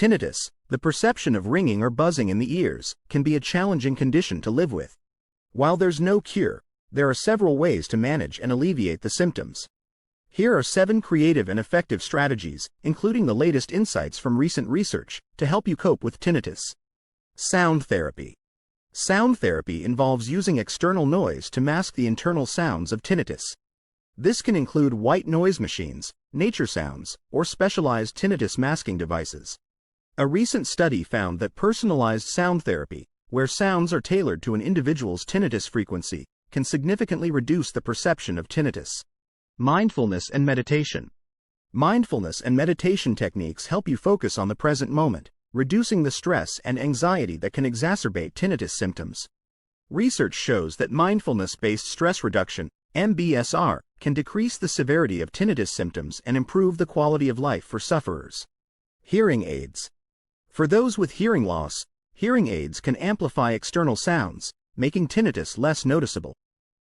Tinnitus, the perception of ringing or buzzing in the ears, can be a challenging condition to live with. While there's no cure, there are several ways to manage and alleviate the symptoms. Here are 7 creative and effective strategies, including the latest insights from recent research, to help you cope with tinnitus. Sound therapy. Sound therapy involves using external noise to mask the internal sounds of tinnitus. This can include white noise machines, nature sounds, or specialized tinnitus masking devices. A recent study found that personalized sound therapy, where sounds are tailored to an individual's tinnitus frequency, can significantly reduce the perception of tinnitus. Mindfulness and meditation. Mindfulness and meditation techniques help you focus on the present moment, reducing the stress and anxiety that can exacerbate tinnitus symptoms. Research shows that mindfulness-based stress reduction, MBSR, can decrease the severity of tinnitus symptoms and improve the quality of life for sufferers. Hearing aids. For those with hearing loss, hearing aids can amplify external sounds, making tinnitus less noticeable.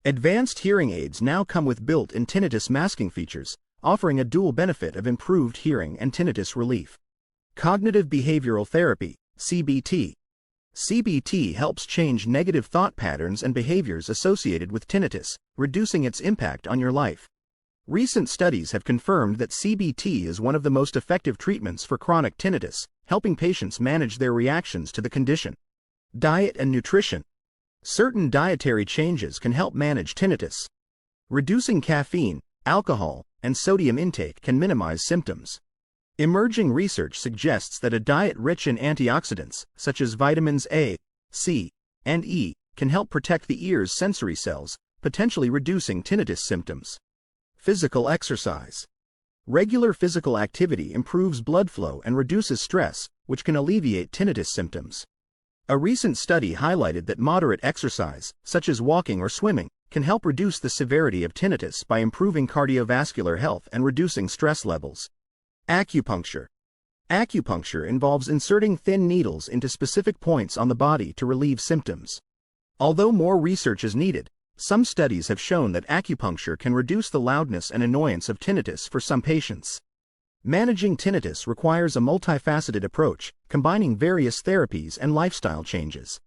Advanced hearing aids now come with built-in tinnitus masking features, offering a dual benefit of improved hearing and tinnitus relief. Cognitive behavioral therapy, CBT. CBT helps change negative thought patterns and behaviors associated with tinnitus, reducing its impact on your life. Recent studies have confirmed that CBT is one of the most effective treatments for chronic tinnitus, helping patients manage their reactions to the condition. Diet and nutrition. Certain dietary changes can help manage tinnitus. Reducing caffeine, alcohol, and sodium intake can minimize symptoms. Emerging research suggests that a diet rich in antioxidants, such as vitamins A, C, and E, can help protect the ear's sensory cells, potentially reducing tinnitus symptoms. Physical exercise. Regular physical activity improves blood flow and reduces stress, which can alleviate tinnitus symptoms. A recent study highlighted that moderate exercise, such as walking or swimming, can help reduce the severity of tinnitus by improving cardiovascular health and reducing stress levels. Acupuncture. Acupuncture involves inserting thin needles into specific points on the body to relieve symptoms. Although more research is needed, some studies have shown that acupuncture can reduce the loudness and annoyance of tinnitus for some patients. Managing tinnitus requires a multifaceted approach, combining various therapies and lifestyle changes.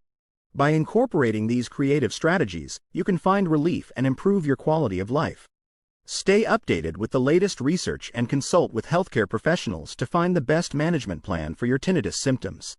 By incorporating these creative strategies, you can find relief and improve your quality of life. Stay updated with the latest research and consult with healthcare professionals to find the best management plan for your tinnitus symptoms.